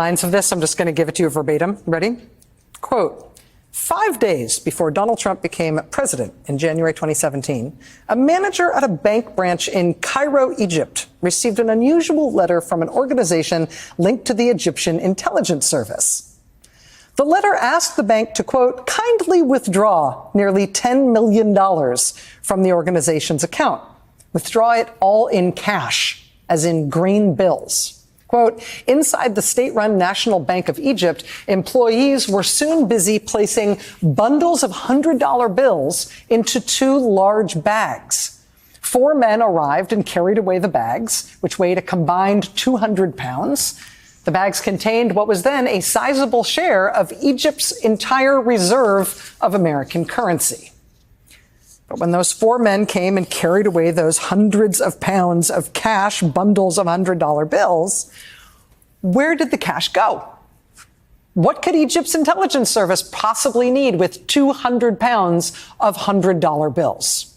lines of this. I'm just going to give it to you verbatim. Ready? Quote, 5 days before Donald Trump became president in January 2017, a manager at a bank branch in Cairo, Egypt, received an unusual letter from an organization linked to the Egyptian intelligence service. The letter asked the bank to, quote, kindly withdraw nearly $10 million from the organization's account. Withdraw it all in cash, as in green bills. Quote, inside the state-run National Bank of Egypt, employees were soon busy placing bundles of $100 bills into 2 large bags. 4 men arrived and carried away the bags, which weighed a combined 200 pounds. The bags contained what was then a sizable share of Egypt's entire reserve of American currency. But when those 4 men came and carried away those hundreds of pounds of cash, bundles of $100 bills, where did the cash go? What could Egypt's intelligence service possibly need with 200 pounds of $100 bills?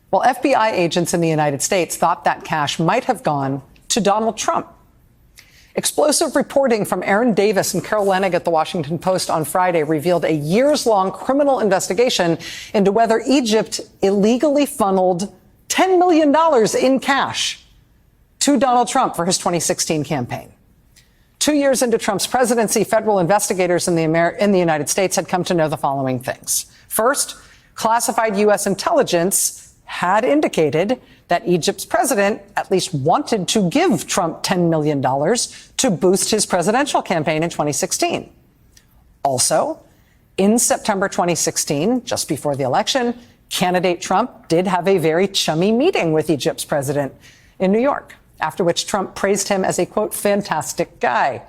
Well, FBI agents in the United States thought that cash might have gone to Donald Trump. Explosive reporting from Aaron Davis and Carol Leonnig at the Washington Post on Friday revealed a years-long criminal investigation into whether Egypt illegally funneled $10 million in cash to Donald Trump for his 2016 campaign. 2 years into Trump's presidency, federal investigators in the United States had come to know the following things. First, classified U.S. intelligence had indicated that Egypt's president at least wanted to give Trump $10 million to boost his presidential campaign in 2016. Also, in September 2016, just before the election, candidate Trump did have a very chummy meeting with Egypt's president in New York, after which Trump praised him as a, quote, fantastic guy.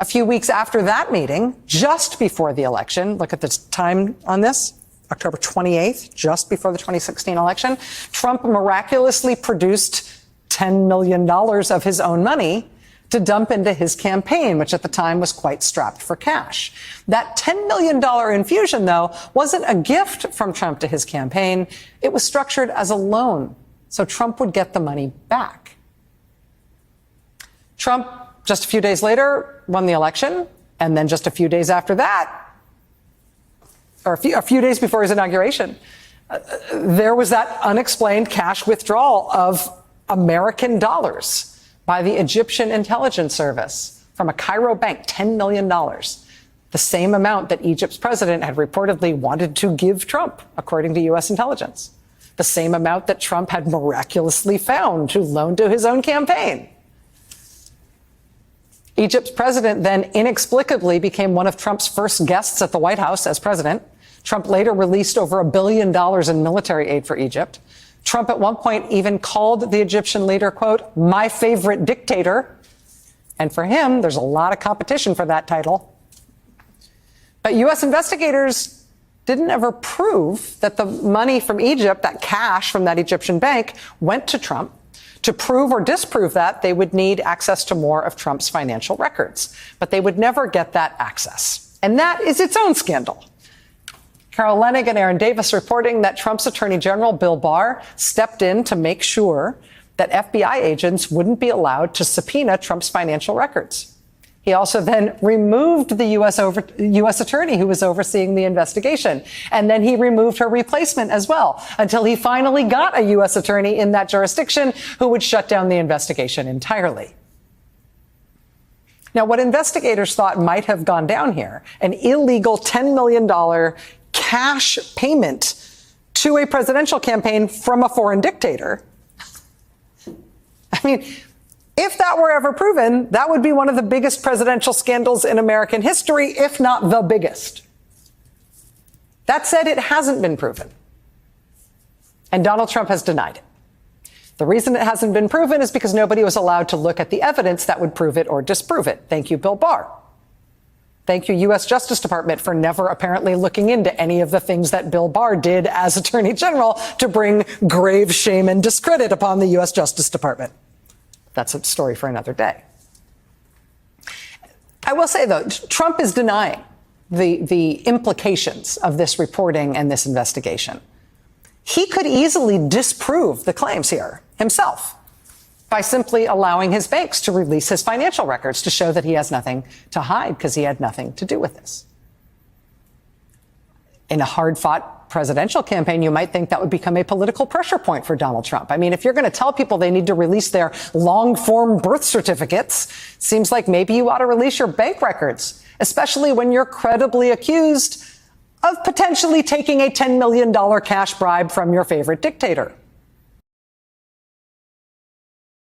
A few weeks after that meeting, just before the election, look at the time on this, October 28th, just before the 2016 election, Trump miraculously produced $10 million of his own money to dump into his campaign, which at the time was quite strapped for cash. That $10 million infusion, though, wasn't a gift from Trump to his campaign. It was structured as a loan, so Trump would get the money back. Trump, just a few days later, won the election, and then just a few days after that, or a few days before his inauguration, there was that unexplained cash withdrawal of American dollars by the Egyptian intelligence service from a Cairo bank, $10 million, the same amount that Egypt's president had reportedly wanted to give Trump, according to U.S. intelligence, the same amount that Trump had miraculously found to loan to his own campaign. Egypt's president then inexplicably became one of Trump's first guests at the White House as president. Trump later released over $1 billion in military aid for Egypt. Trump at one point even called the Egyptian leader, quote, my favorite dictator. And for him, there's a lot of competition for that title. But U.S. investigators didn't ever prove that the money from Egypt, that cash from that Egyptian bank, went to Trump. To prove or disprove that, they would need access to more of Trump's financial records. But they would never get that access. And that is its own scandal. Carol Leonnig and Aaron Davis reporting that Trump's Attorney General Bill Barr stepped in to make sure that FBI agents wouldn't be allowed to subpoena Trump's financial records. He also then removed the U.S. attorney who was overseeing the investigation. And then he removed her replacement as well, until he finally got a U.S. attorney in that jurisdiction who would shut down the investigation entirely. Now, what investigators thought might have gone down here, an illegal $10 million cash payment to a presidential campaign from a foreign dictator. I mean, if that were ever proven, that would be one of the biggest presidential scandals in American history, if not the biggest. That said, it hasn't been proven. And Donald Trump has denied it. The reason it hasn't been proven is because nobody was allowed to look at the evidence that would prove it or disprove it. Thank you, Bill Barr. Thank you, U.S. Justice Department, for never apparently looking into any of the things that Bill Barr did as Attorney General to bring grave shame and discredit upon the U.S. Justice Department. That's a story for another day. I will say, though, Trump is denying the implications of this reporting and this investigation. He could easily disprove the claims here himself. by simply allowing his banks to release his financial records to show that he has nothing to hide because he had nothing to do with this. In a hard-fought presidential campaign, you might think that would become a political pressure point for Donald Trump. I mean, if you're going to tell people they need to release their long-form birth certificates, it seems like maybe you ought to release your bank records, especially when you're credibly accused of potentially taking a $10 million cash bribe from your favorite dictator.